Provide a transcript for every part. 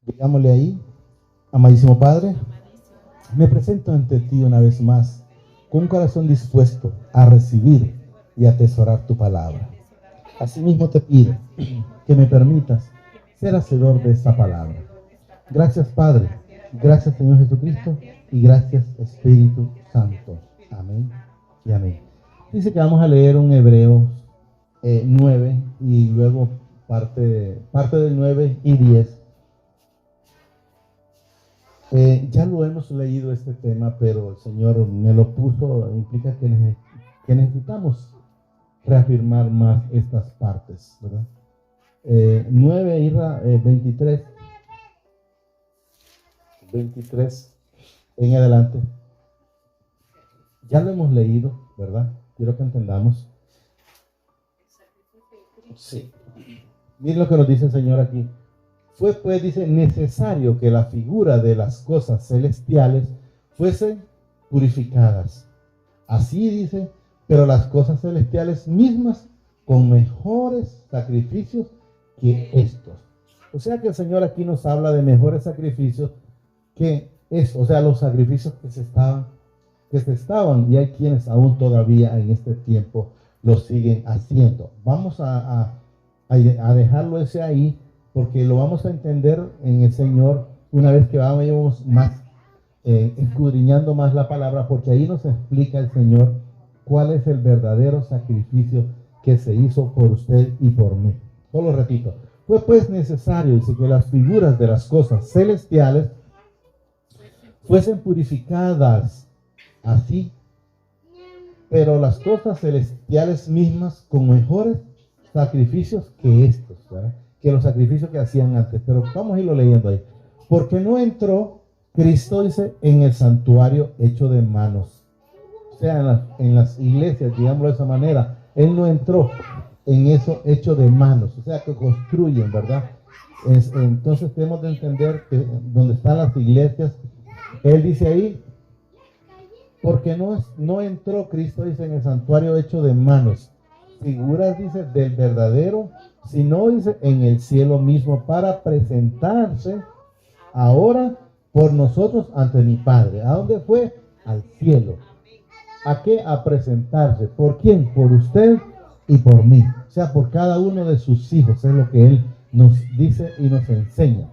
Digámosle ahí, amadísimo Padre, me presento ante ti una vez más, con un corazón dispuesto a recibir y atesorar tu palabra. Asimismo te pido que me permitas ser hacedor de esta palabra. Gracias Padre, gracias Señor Jesucristo y gracias Espíritu Santo. Amén y amén. Dice que vamos a leer un Hebreos 9 y luego parte del 9 y 10. Ya lo hemos leído este tema, pero el Señor me lo puso, implica que necesitamos reafirmar más estas partes, ¿verdad? 9, Irra, 23 en adelante. Ya lo hemos leído, ¿verdad? Quiero que entendamos. Sí. Miren lo que nos dice el Señor aquí. Fue pues, dice, necesario que la figura de las cosas celestiales fuesen purificadas. Así dice, pero las cosas celestiales mismas con mejores sacrificios que estos. O sea que el Señor aquí nos habla de mejores sacrificios que estos, o sea, los sacrificios que se estaban, y hay quienes aún todavía en este tiempo lo siguen haciendo. Vamos a dejarlo ese ahí, porque lo vamos a entender en el Señor una vez que vamos más escudriñando más la palabra, porque ahí nos explica el Señor cuál es el verdadero sacrificio que se hizo por usted y por mí. Solo repito, fue pues necesario, dice, que las figuras de las cosas celestiales fuesen purificadas, así, pero las cosas celestiales mismas con mejores sacrificios que estos, ¿verdad? Que los sacrificios que hacían antes. Pero vamos a irlo leyendo ahí. Porque no entró Cristo, dice, en el santuario hecho de manos. O sea, en las iglesias, digámoslo de esa manera, Él no entró en eso hecho de manos. O sea, que construyen, ¿verdad? Entonces tenemos de entender que donde están las iglesias, Él dice ahí, porque no entró Cristo, dice, en el santuario hecho de manos. Figuras, dice, del verdadero, sino, dice, en el cielo mismo, para presentarse ahora por nosotros ante mi Padre. ¿A dónde fue? Al cielo. ¿A qué? A presentarse. ¿Por quién? Por usted y por mí. O sea, por cada uno de sus hijos. Es lo que Él nos dice y nos enseña.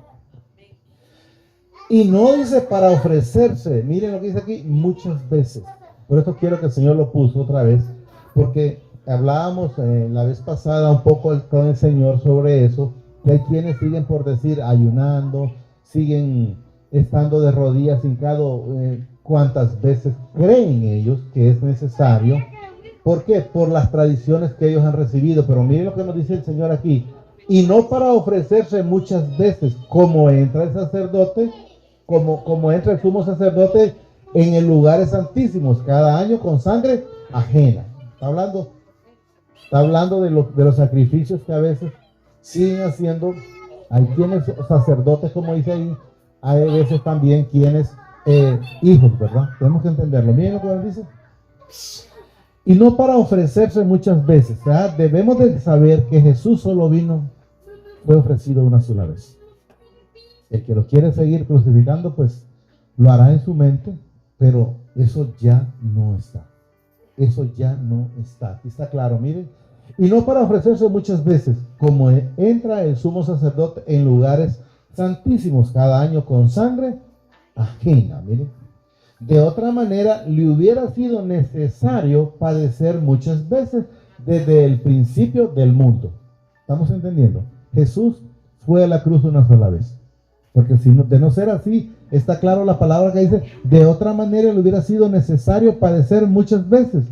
Y no dice para ofrecerse. Miren lo que dice aquí, muchas veces. Por eso quiero que el Señor lo puso otra vez, porque hablábamos la vez pasada un poco con el Señor sobre eso, que hay quienes siguen, por decir, ayunando, siguen estando de rodillas hincado cuantas veces creen ellos que es necesario. ¿Por qué? Por las tradiciones que ellos han recibido. Pero miren lo que nos dice el Señor aquí. Y no para ofrecerse muchas veces, como entra el sacerdote, como entra el sumo sacerdote en el lugares santísimos cada año con sangre ajena. Está hablando de los sacrificios que a veces siguen haciendo. Hay quienes sacerdotes, como dice ahí, hay veces también quienes hijos, ¿verdad? Tenemos que entenderlo. Miren lo que nos dice. Y no para ofrecerse muchas veces. ¿Verdad? Debemos de saber que Jesús solo fue ofrecido una sola vez. El que lo quiere seguir crucificando, pues lo hará en su mente, pero eso ya no está. Eso ya no está. Aquí está claro, miren. Y no para ofrecerse muchas veces, como entra el sumo sacerdote en lugares santísimos cada año con sangre ajena, miren. De otra manera, le hubiera sido necesario padecer muchas veces desde el principio del mundo. ¿Estamos entendiendo? Jesús fue a la cruz una sola vez. Porque si no, de no ser así, está claro la palabra que dice, de otra manera le hubiera sido necesario padecer muchas veces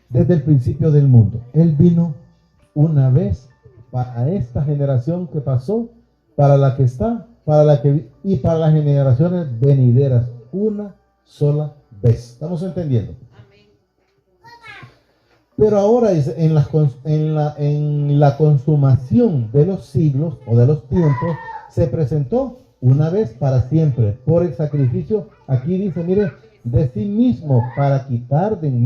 desde el principio del mundo. Él vino una vez para esta generación que pasó, para la que está, y para las generaciones venideras. Una sola vez. ¿Estamos entendiendo? Pero ahora dice, en la consumación de los siglos o de los tiempos, se presentó una vez para siempre por el sacrificio, aquí dice, mire, de sí mismo, para quitar de en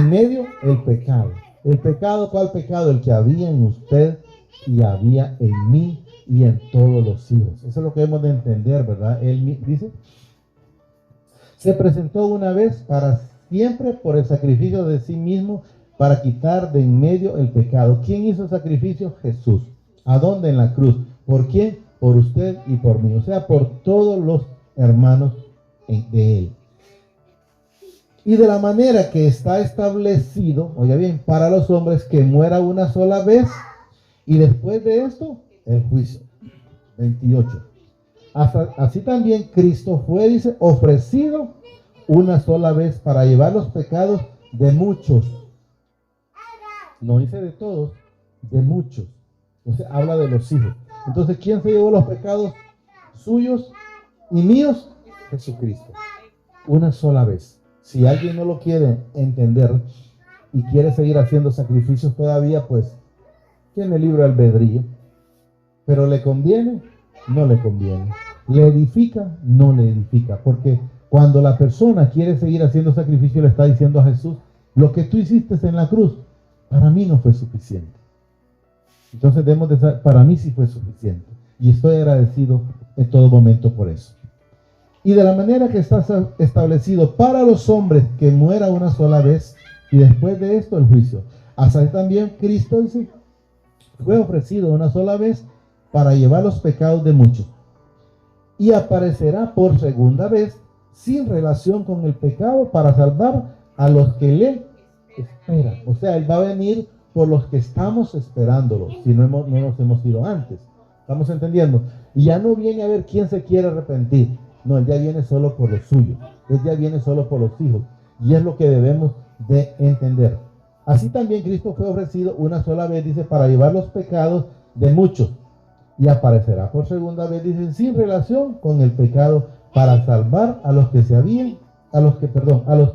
medio el pecado. ¿El pecado? ¿Cuál pecado? El que había en usted y había en mí y en todos los hijos. Eso es lo que hemos de entender, ¿verdad? Él dice, se presentó una vez para siempre por el sacrificio de sí mismo para quitar de en medio el pecado. ¿Quién hizo el sacrificio? Jesús. ¿A dónde? En la cruz. ¿Por quién? Por usted y por mí. O sea, por todos los hermanos de él. Y de la manera que está establecido, oiga bien, para los hombres que muera una sola vez y después de esto, el juicio. 28. Así también Cristo fue, dice, ofrecido una sola vez para llevar los pecados de muchos. No dice de todos, de muchos. Entonces habla de los hijos. Entonces, ¿quién se llevó los pecados suyos y míos? Jesucristo. Una sola vez. Si alguien no lo quiere entender y quiere seguir haciendo sacrificios todavía, pues tiene libre albedrío. Pero ¿le conviene? No le conviene. ¿Le edifica? No le edifica. Porque cuando la persona quiere seguir haciendo sacrificio, le está diciendo a Jesús, lo que tú hiciste en la cruz, para mí no fue suficiente. Entonces debemos de saber, para mí sí fue suficiente. Y estoy agradecido en todo momento por eso. Y de la manera que está establecido para los hombres que muera una sola vez y después de esto el juicio. Así también Cristo dice, fue ofrecido una sola vez para llevar los pecados de muchos. Y aparecerá por segunda vez sin relación con el pecado para salvar a los que le esperan. O sea, Él va a venir por los que estamos esperándolo, si no nos hemos ido antes. ¿Estamos entendiendo? Y ya no viene a ver quién se quiere arrepentir. No, Él ya viene solo por los suyos. Él ya viene solo por los hijos. Y es lo que debemos de entender. Así también Cristo fue ofrecido una sola vez, dice, para llevar los pecados de muchos. Y aparecerá por segunda vez, dice, sin relación con el pecado, para salvar a los que a los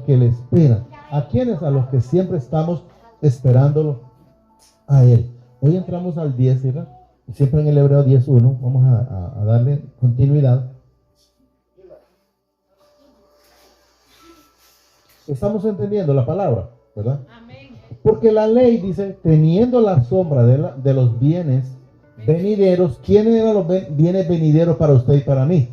que le esperan. ¿A quiénes? A los que siempre estamos esperándolo a Él. Hoy entramos al 10, ¿verdad? Siempre en el Hebreo 10:1. Vamos a darle continuidad. Estamos entendiendo la palabra, ¿verdad? Amén. Porque la ley dice, teniendo la sombra de los bienes venideros, ¿quiénes eran los bienes venideros para usted y para mí?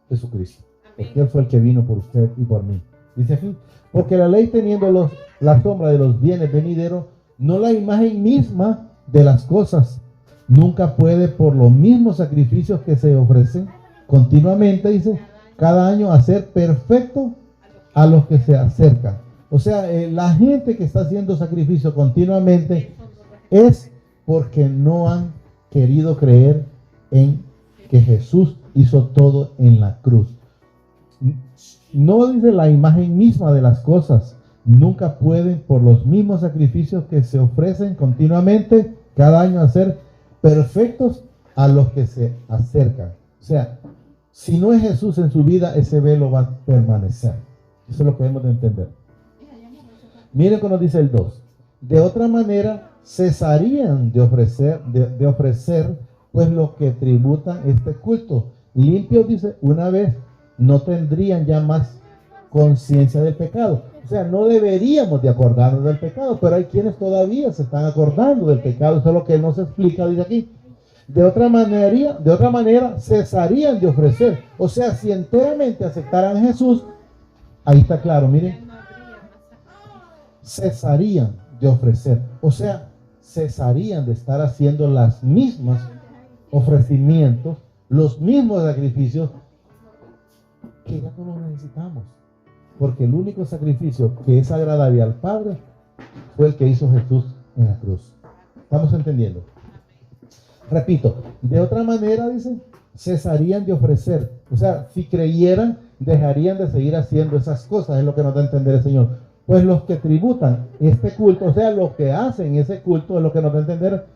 Jesucristo. Amén. Porque Él fue el que vino por usted y por mí. Dice aquí, porque la ley teniendo la sombra de los bienes venideros, no la imagen misma de las cosas, nunca puede por los mismos sacrificios que se ofrecen continuamente, dice, cada año hacer perfecto a los que se acercan. O sea, la gente que está haciendo sacrificio continuamente es porque no han querido creer en que Jesús hizo todo en la cruz. No dice la imagen misma de las cosas, nunca pueden por los mismos sacrificios que se ofrecen continuamente cada año hacer perfectos a los que se acercan. O sea, si no es Jesús en su vida, ese velo va a permanecer. Eso es lo que debemos de entender. Miren cómo dice el 2. De otra manera, cesarían de ofrecer, pues los que tributan este culto. Limpios, dice, una vez, no tendrían ya más conciencia del pecado. O sea, no deberíamos de acordarnos del pecado, pero hay quienes todavía se están acordando del pecado. Eso es lo que no se explica, dice aquí. De otra manera, cesarían de ofrecer. O sea, si enteramente aceptaran a Jesús, ahí está claro, miren. Cesarían de ofrecer. O sea, cesarían de estar haciendo las mismas ofrecimientos, los mismos sacrificios que ya no los necesitamos. Porque el único sacrificio que es agradable al Padre fue el que hizo Jesús en la cruz. ¿Estamos entendiendo? Repito, de otra manera, dice, cesarían de ofrecer. O sea, si creyeran, dejarían de seguir haciendo esas cosas. Es lo que nos da a entender el Señor. Pues los que tributan este culto, o sea, los que hacen ese culto, es lo que nos da a entender.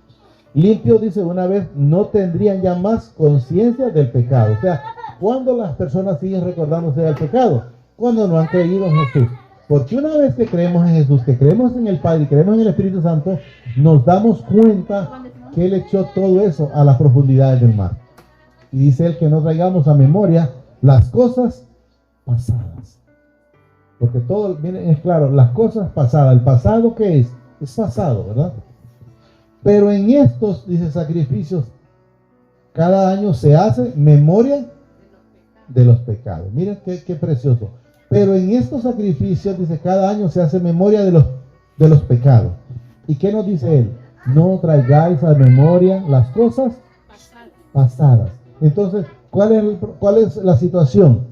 Limpios, dice, una vez, no tendrían ya más conciencia del pecado. O sea, ¿cuándo las personas siguen recordándose del pecado? Cuando no han creído en Jesús. Porque una vez que creemos en Jesús, que creemos en el Padre y creemos en el Espíritu Santo, nos damos cuenta que Él echó todo eso a las profundidades del mar. Y dice Él que no traigamos a memoria las cosas pasadas. Porque todo viene, es claro, las cosas pasadas. ¿El pasado qué es? Es pasado, ¿verdad? Pero en estos, dice, sacrificios, cada año se hace memoria de los pecados. Miren qué precioso. Pero en estos sacrificios, dice, cada año se hace memoria de los pecados. ¿Y qué nos dice él? No traigáis a memoria las cosas pasadas. Entonces, ¿cuál es la situación?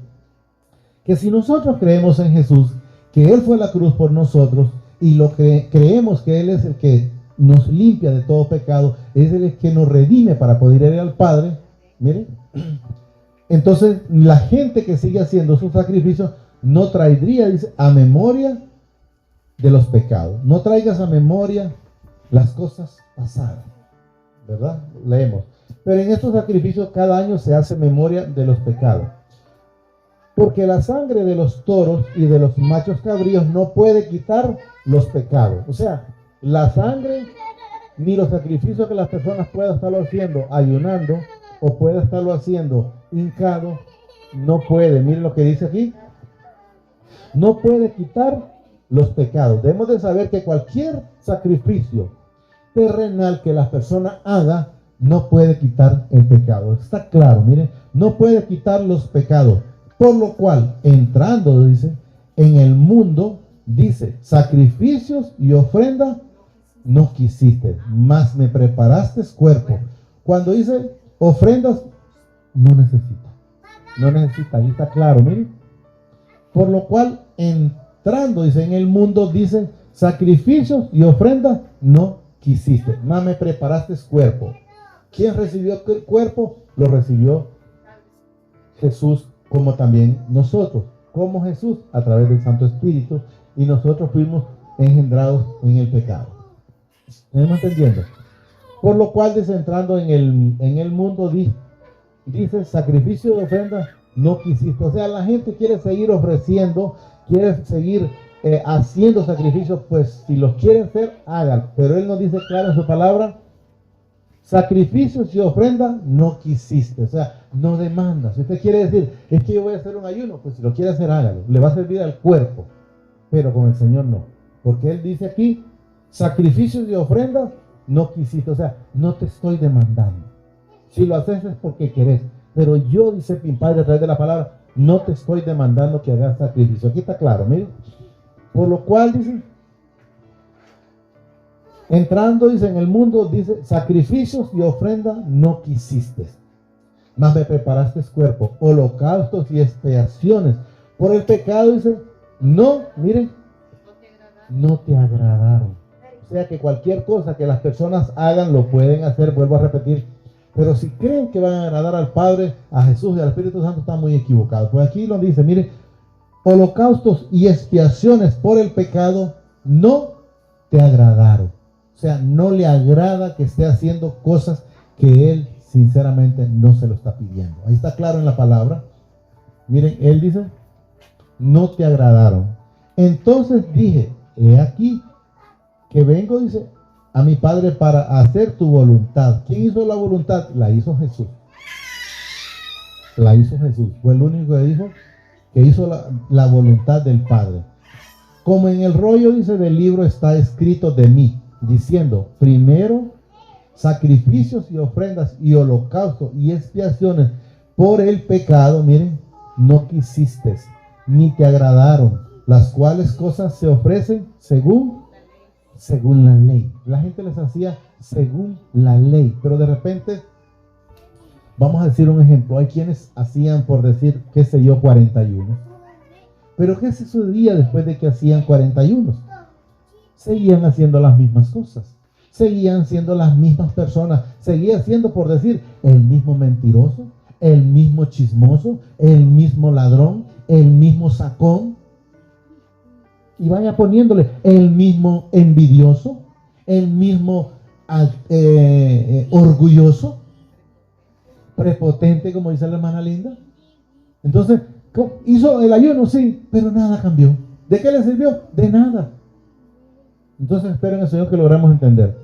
Que si nosotros creemos en Jesús, que Él fue a la cruz por nosotros, y lo que creemos que Él es el que nos limpia de todo pecado, es el que nos redime para poder ir al Padre, miren, entonces la gente que sigue haciendo sus sacrificios no traería, dice, a memoria de los pecados. No traigas a memoria las cosas pasadas, ¿verdad? Leemos. Pero en estos sacrificios cada año se hace memoria de los pecados. Porque la sangre de los toros y de los machos cabríos no puede quitar los pecados. O sea, la sangre ni los sacrificios que las personas puedan estarlo haciendo ayunando o puedan estarlo haciendo hincado, no puede. Miren lo que dice aquí. No puede quitar los pecados. Debemos de saber que cualquier sacrificio terrenal que la persona haga no puede quitar el pecado. Está claro, miren, no puede quitar los pecados. Por lo cual, entrando, dice, en el mundo, dice, sacrificios y ofrenda no quisiste, mas me preparaste cuerpo. Cuando dice ofrendas, no necesita. No necesita, ahí está claro, miren. Por lo cual, entrando, dice, en el mundo, dice, sacrificios y ofrendas no quisiste, mas me preparaste cuerpo. ¿Quién recibió el cuerpo? Lo recibió Jesús, como también nosotros, como Jesús, a través del Santo Espíritu, y nosotros fuimos engendrados en el pecado. ¿Estamos entendiendo? Por lo cual, dice, entrando en el mundo, dice, sacrificio de ofrenda no quisiste. O sea, la gente quiere seguir ofreciendo, quiere seguir haciendo sacrificios, pues si los quieren hacer, hagan. Pero Él nos dice claro en su palabra, sacrificios y ofrenda no quisiste. O sea, no demanda. Si usted quiere decir, es que yo voy a hacer un ayuno, pues si lo quiere hacer, hágalo. Le va a servir al cuerpo, pero con el Señor no. Porque Él dice aquí, sacrificios y ofrendas no quisiste. O sea, no te estoy demandando. Si lo haces es porque querés. Pero yo, dice mi Padre a través de la palabra, no te estoy demandando que hagas sacrificio. Aquí está claro, miren. Por lo cual, dice, entrando, dice, en el mundo, dice, sacrificios y ofrendas no quisiste, mas me preparaste cuerpo, holocaustos y expiaciones por el pecado, dice, no, miren, no te agradaron. O sea que cualquier cosa que las personas hagan, lo pueden hacer, vuelvo a repetir, pero si creen que van a agradar al Padre, a Jesús y al Espíritu Santo, están muy equivocados. Pues aquí lo dice, miren, holocaustos y expiaciones por el pecado no te agradaron. O sea, no le agrada que esté haciendo cosas que Él sinceramente no se lo está pidiendo. Ahí está claro en la palabra. Miren, Él dice, no te agradaron. Entonces dije, he aquí que vengo, dice, a mi Padre para hacer tu voluntad. ¿Quién hizo la voluntad? La hizo Jesús. La hizo Jesús. Fue el único que dijo que hizo la voluntad del Padre. Como en el rollo, dice, del libro está escrito de mí, diciendo, primero sacrificios y ofrendas y holocaustos y expiaciones por el pecado, miren, no quisiste, ni te agradaron, las cuales cosas se ofrecen según la ley. La gente les hacía según la ley, pero de repente, vamos a decir un ejemplo, hay quienes hacían, por decir, qué sé yo, 41. Pero ¿qué se sucedía después de que hacían 41? Seguían haciendo las mismas cosas, seguían siendo las mismas personas, seguía siendo, por decir, el mismo mentiroso, el mismo chismoso, el mismo ladrón, el mismo sacón, y vaya poniéndole el mismo envidioso, el mismo orgulloso, prepotente, como dice la hermana Linda. Entonces, hizo el ayuno, sí, pero nada cambió. ¿De qué le sirvió? De nada. Entonces esperen al Señor que logremos entender.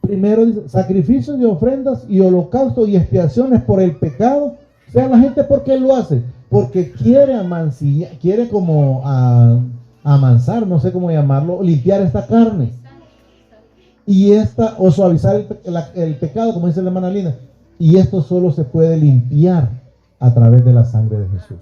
Primero dice, sacrificios y ofrendas y holocaustos y expiaciones por el pecado. O sea, la gente, ¿por qué lo hace? Porque quiere amancillar, quiere como amansar, no sé cómo llamarlo, limpiar esta carne. o suavizar el pecado, como dice la hermana Lina. Y esto solo se puede limpiar a través de la sangre de Jesús.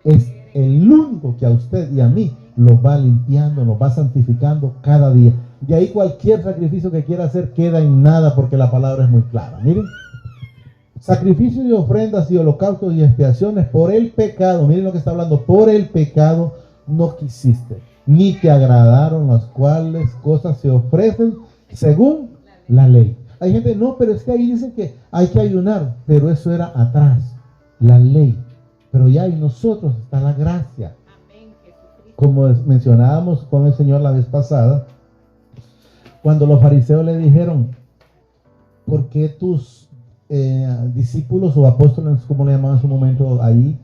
Es el único que a usted y a mí los va limpiando, nos va santificando cada día. De ahí cualquier sacrificio que quiera hacer queda en nada, porque la palabra es muy clara. Miren, sacrificios y ofrendas y holocaustos y expiaciones por el pecado. Miren lo que está hablando, por el pecado no quisiste, ni te agradaron, las cuales cosas se ofrecen según la ley. Hay gente, no, pero es que ahí dicen que hay que ayunar, pero eso era atrás, la ley. Pero ya en nosotros está la gracia. Como mencionábamos con el Señor la vez pasada, cuando los fariseos le dijeron, ¿por qué tus discípulos o apóstoles, como le llamaban en su momento ahí,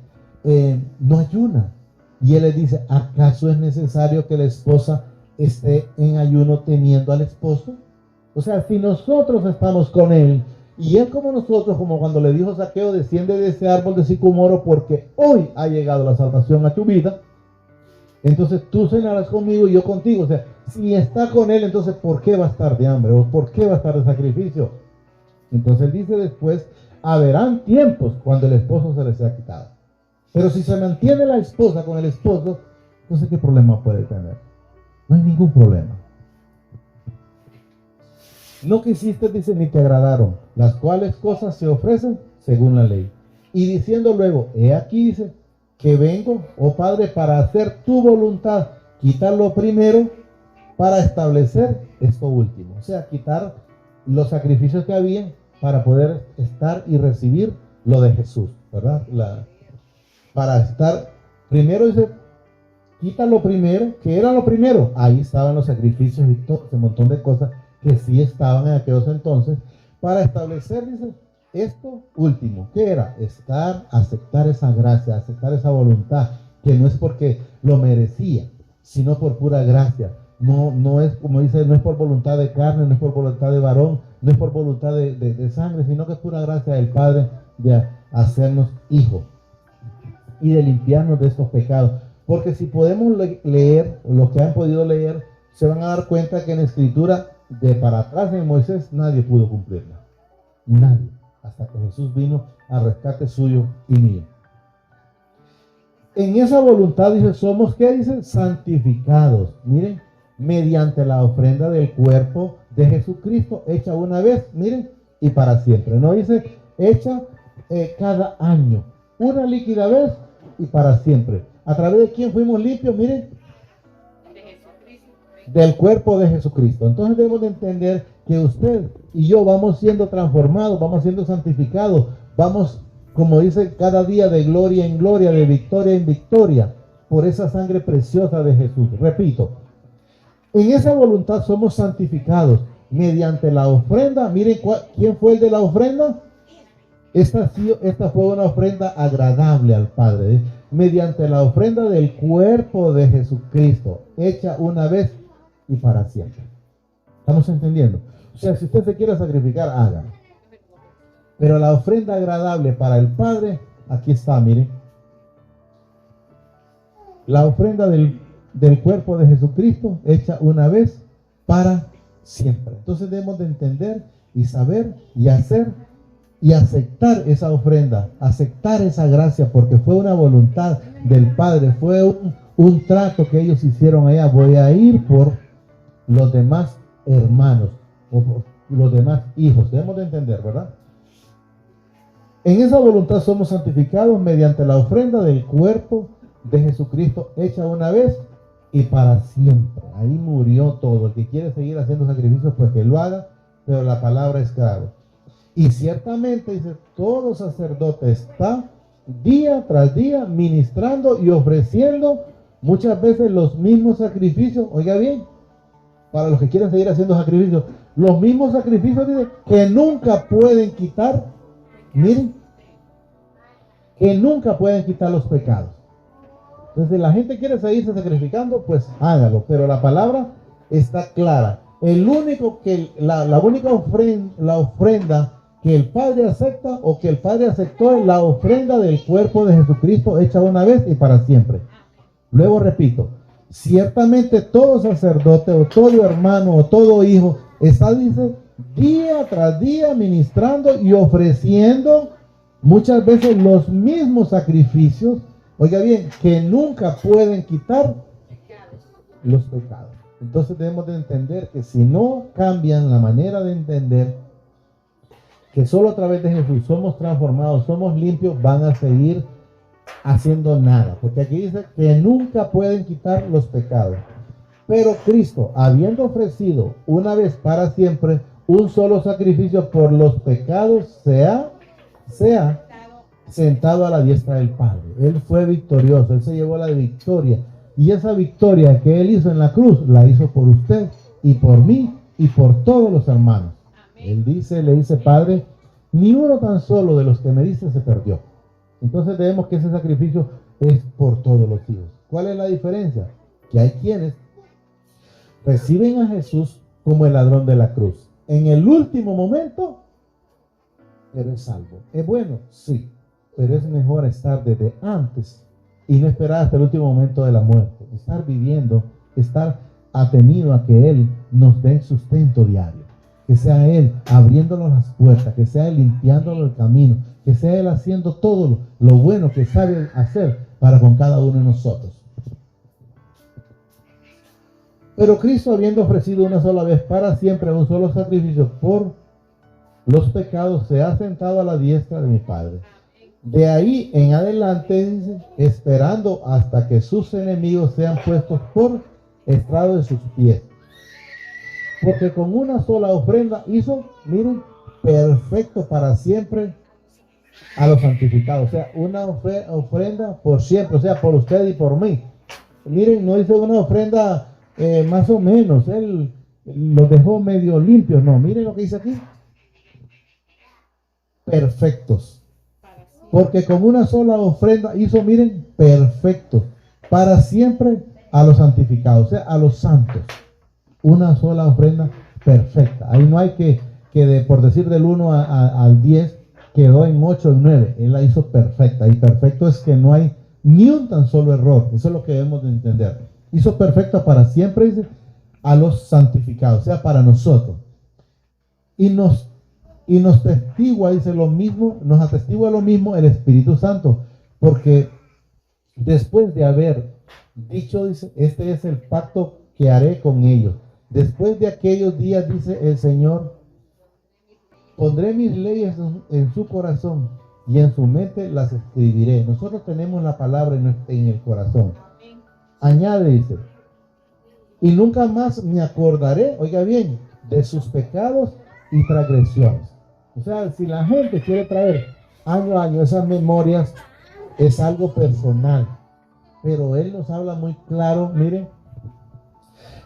no ayunan? Y él les dice, ¿acaso es necesario que la esposa esté en ayuno teniendo al esposo? O sea, si nosotros estamos con él, y él como nosotros, como cuando le dijo Zaqueo, desciende de ese árbol de sicómoro porque hoy ha llegado la salvación a tu vida, entonces tú cenarás conmigo y yo contigo. O sea, si está con él, entonces ¿por qué va a estar de hambre? ¿O por qué va a estar de sacrificio? Entonces él dice después, haberán tiempos cuando el esposo se les sea quitado. Pero si se mantiene la esposa con el esposo, entonces ¿qué problema puede tener? No hay ningún problema. No quisiste, dice, ni te agradaron, las cuales cosas se ofrecen según la ley. Y diciendo luego, he aquí, dice, que vengo, oh Padre, para hacer tu voluntad, quitar lo primero para establecer esto último. O sea, quitar los sacrificios que había para poder estar y recibir lo de Jesús, ¿verdad? Para estar, primero dice, quita lo primero, que era lo primero. Ahí estaban los sacrificios y todo, ese montón de cosas que sí estaban en aquellos entonces, para establecer, dice, esto último, ¿qué era? Aceptar esa gracia, aceptar esa voluntad, que no es porque lo merecía, sino por pura gracia. No es, como dice, no es por voluntad de carne, no es por voluntad de varón, no es por voluntad de sangre, sino que es pura gracia del Padre de hacernos hijos y de limpiarnos de estos pecados. Porque si podemos leer, los que han podido leer, se van a dar cuenta que en la Escritura, de para atrás en Moisés, nadie pudo cumplirla. Nadie. Hasta que Jesús vino al rescate suyo y mío. En esa voluntad, dice, somos, ¿qué dice? Santificados. Miren, mediante la ofrenda del cuerpo de Jesucristo, hecha una vez, miren, y para siempre. No dice, hecha cada año. Una líquida vez y para siempre. ¿A través de quién fuimos limpios? Miren, del cuerpo de Jesucristo. Entonces debemos de entender que usted y yo vamos siendo transformados, vamos siendo santificados, vamos, como dice, cada día de gloria en gloria, de victoria en victoria, por esa sangre preciosa de Jesús. Repito, en esa voluntad somos santificados mediante la ofrenda. Miren, ¿quién fue el de la ofrenda? Esta fue una ofrenda agradable al Padre, mediante la ofrenda del cuerpo de Jesucristo, hecha una vez y para siempre. ¿Estamos entendiendo? O sea, si usted se quiere sacrificar, hágalo. Pero la ofrenda agradable para el Padre, aquí está, miren. La ofrenda del cuerpo de Jesucristo, hecha una vez para siempre. Entonces debemos de entender y saber y hacer y aceptar esa ofrenda, aceptar esa gracia, porque fue una voluntad del Padre, fue un trato que ellos hicieron allá. Voy a ir por los demás hermanos o por los demás hijos. Debemos de entender, ¿verdad? En esa voluntad somos santificados mediante la ofrenda del cuerpo de Jesucristo, hecha una vez y para siempre. Ahí murió todo. El que quiere seguir haciendo sacrificios, pues que lo haga, pero la palabra es clara. Y ciertamente, dice, todo sacerdote está día tras día ministrando y ofreciendo muchas veces los mismos sacrificios. Oiga bien, para los que quieren seguir haciendo sacrificios, los mismos sacrificios, dice, que nunca pueden quitar, miren, que nunca pueden quitar los pecados. Entonces, la gente quiere seguirse sacrificando, pues hágalo, pero la palabra está clara. El único que, la única ofrenda que el Padre acepta, o que el Padre aceptó, es la ofrenda del cuerpo de Jesucristo, hecha una vez y para siempre. Luego repito, ciertamente todo sacerdote o todo hermano o todo hijo está, dice, día tras día ministrando y ofreciendo muchas veces los mismos sacrificios, oiga bien, que nunca pueden quitar los pecados. Entonces debemos de entender que si no cambian la manera de entender que solo a través de Jesús somos transformados, somos limpios, van a seguir haciendo nada, porque aquí dice que nunca pueden quitar los pecados. Pero Cristo, habiendo ofrecido una vez para siempre un solo sacrificio por los pecados, se ha sentado a la diestra del Padre. Él fue victorioso, Él se llevó la victoria. Y esa victoria que Él hizo en la cruz, la hizo por usted y por mí y por todos los hermanos. Él le dice, Padre, ni uno tan solo de los que me diste se perdió. Entonces vemos que ese sacrificio es por todos los hijos. ¿Cuál es la diferencia? Que hay quienes reciben a Jesús como el ladrón de la cruz. En el último momento, pero es salvo. ¿Es bueno? Sí. Pero es mejor estar desde antes y no esperar hasta el último momento de la muerte. Estar viviendo, estar atenido a que Él nos dé sustento diario. Que sea Él abriéndonos las puertas, que sea Él limpiándonos el camino, que sea Él haciendo todo lo bueno que sabe hacer para con cada uno de nosotros. Pero Cristo, habiendo ofrecido una sola vez para siempre un solo sacrificio por los pecados, se ha sentado a la diestra de mi Padre. De ahí en adelante, dice, esperando hasta que sus enemigos sean puestos por estrado de sus pies. Porque con una sola ofrenda hizo, miren, perfecto para siempre a los santificados. O sea, una ofrenda por siempre, o sea, por usted y por mí. Miren, no hizo una ofrenda más o menos, Él los dejó medio limpios. No, miren lo que dice aquí. Perfectos. Porque con una sola ofrenda hizo, miren, perfectos para siempre a los santificados, o sea, a los santos. Una sola ofrenda perfecta. Ahí no hay que por decir del 1 al 10 quedó en 8 o 9. Él la hizo perfecta. Y perfecto es que no hay ni un tan solo error. Eso es lo que debemos de entender. Hizo perfecta para siempre, dice, a los santificados, o sea, para nosotros. Y nos testigua, dice lo mismo, nos atestigua lo mismo el Espíritu Santo. Porque después de haber dicho, dice, este es el pacto que haré con ellos. Después de aquellos días, dice el Señor, pondré mis leyes en su corazón y en su mente las escribiré. Nosotros tenemos la palabra en el corazón. Añade, dice, y nunca más me acordaré, oiga bien, de sus pecados y transgresiones. O sea, si la gente quiere traer año a año esas memorias, es algo personal. Pero Él nos habla muy claro, miren,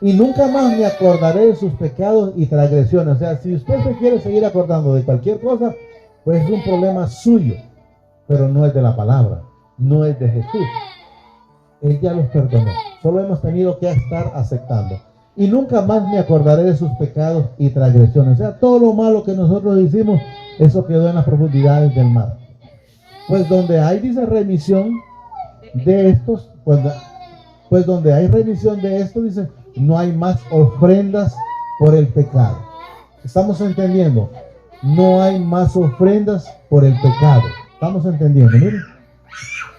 y nunca más me acordaré de sus pecados y transgresiones. O sea, si usted se quiere seguir acordando de cualquier cosa, pues es un problema suyo, pero no es de la palabra, no es de Jesús. Él ya los perdonó, solo hemos tenido que estar aceptando. Y nunca más me acordaré de sus pecados y transgresiones. O sea, todo lo malo que nosotros hicimos, eso quedó en las profundidades del mar. Pues donde hay, dice, remisión de estos, pues donde hay remisión de esto, dice, no hay más ofrendas por el pecado. ¿Estamos entendiendo? No hay más ofrendas por el pecado. ¿Estamos entendiendo? Miren.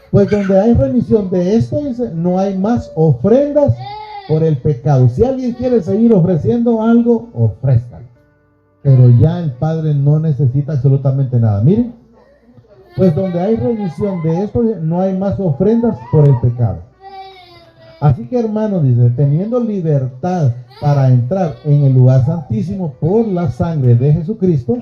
Pues donde hay remisión de esto, dice, no hay más ofrendas por el pecado. Si alguien quiere seguir ofreciendo algo, ofrézcalo. Pero ya el Padre no necesita absolutamente nada. Miren. Pues donde hay remisión de esto, no hay más ofrendas por el pecado. Así que, hermanos, dice, teniendo libertad para entrar en el lugar santísimo por la sangre de Jesucristo,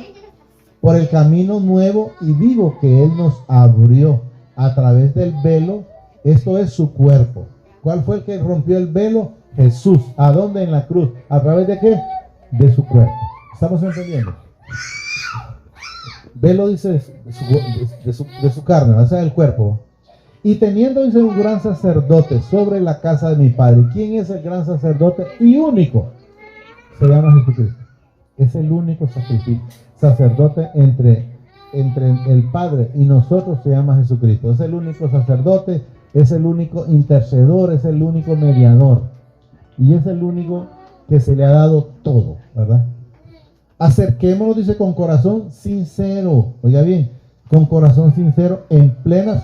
por el camino nuevo y vivo que Él nos abrió a través del velo, esto es su cuerpo. ¿Cuál fue el que rompió el velo? Jesús. ¿A dónde? En la cruz. ¿A través de qué? De su cuerpo. ¿Estamos entendiendo? Velo, dice, de su carne, o sea, del cuerpo. Y teniendo, dice, un gran sacerdote sobre la casa de mi Padre. ¿Quién es el gran sacerdote y único? Se llama Jesucristo. Es el único sacerdote entre el Padre y nosotros, se llama Jesucristo. Es el único sacerdote, es el único intercedor, es el único mediador. Y es el único que se le ha dado todo, ¿verdad? Acerquémonos, dice, con corazón sincero. Oiga bien, con corazón sincero, en plena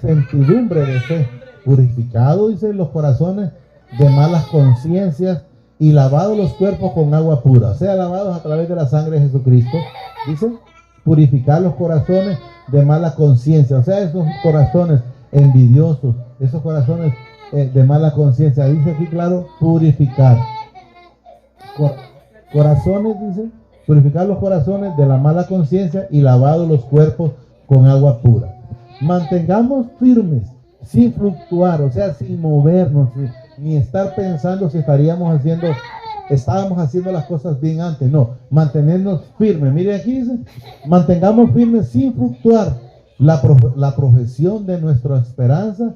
sentidumbre de fe. Purificado, dice, los corazones de malas conciencias y lavados los cuerpos con agua pura. O sea, lavados a través de la sangre de Jesucristo. Dice, purificar los corazones de mala conciencia. O sea, esos corazones envidiosos, esos corazones de mala conciencia. Dice aquí claro, purificar. Corazones, dice, purificar los corazones de la mala conciencia y lavados los cuerpos con agua pura. Mantengamos firmes, sin fluctuar, o sea, sin movernos, ni estar pensando si estábamos haciendo las cosas bien antes. No, mantenernos firmes. Mire aquí dice, mantengamos firmes sin fluctuar la profesión de nuestra esperanza,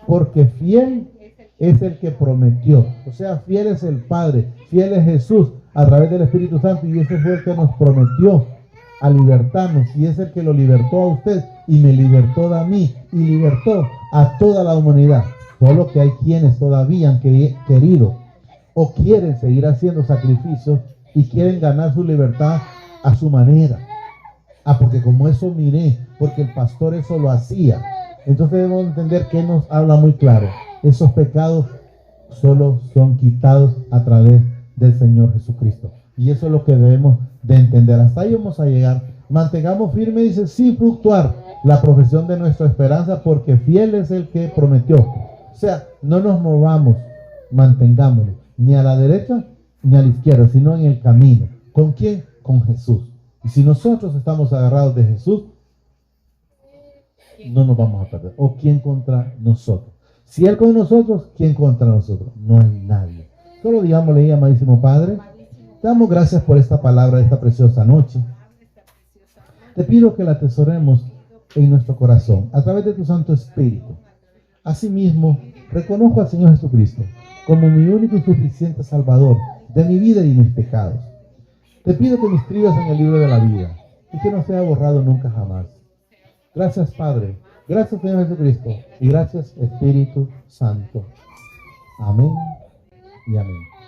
porque fiel es el que prometió. O sea, fiel es el Padre, fiel es Jesús a través del Espíritu Santo, y ese fue el que nos prometió a libertarnos, y es el que lo libertó a usted y me libertó a mí y libertó a toda la humanidad. Solo que hay quienes todavía han querido o quieren seguir haciendo sacrificios y quieren ganar su libertad a su manera. Porque como eso miré, porque el pastor eso lo hacía. Entonces debemos entender que nos habla muy claro. Esos pecados solo son quitados a través del Señor Jesucristo. Y eso es lo que debemos de entender. Hasta ahí vamos a llegar. Mantengamos firme, dice, sin fluctuar la profesión de nuestra esperanza, porque fiel es el que prometió. O sea, no nos movamos, mantengámonos, ni a la derecha ni a la izquierda, sino en el camino. ¿Con quién? Con Jesús. Y si nosotros estamos agarrados de Jesús, no nos vamos a perder. ¿O quién contra nosotros? Si Él con nosotros, ¿quién contra nosotros? No hay nadie. Solo digámosle, amadísimo Padre, te damos gracias por esta palabra de esta preciosa noche. Te pido que la atesoremos en nuestro corazón a través de tu Santo Espíritu. Asimismo, reconozco al Señor Jesucristo como mi único y suficiente Salvador de mi vida y mis pecados. Te pido que me inscribas en el libro de la vida y que no sea borrado nunca jamás. Gracias, Padre. Gracias, Señor Jesucristo. Y gracias, Espíritu Santo. Amén y amén.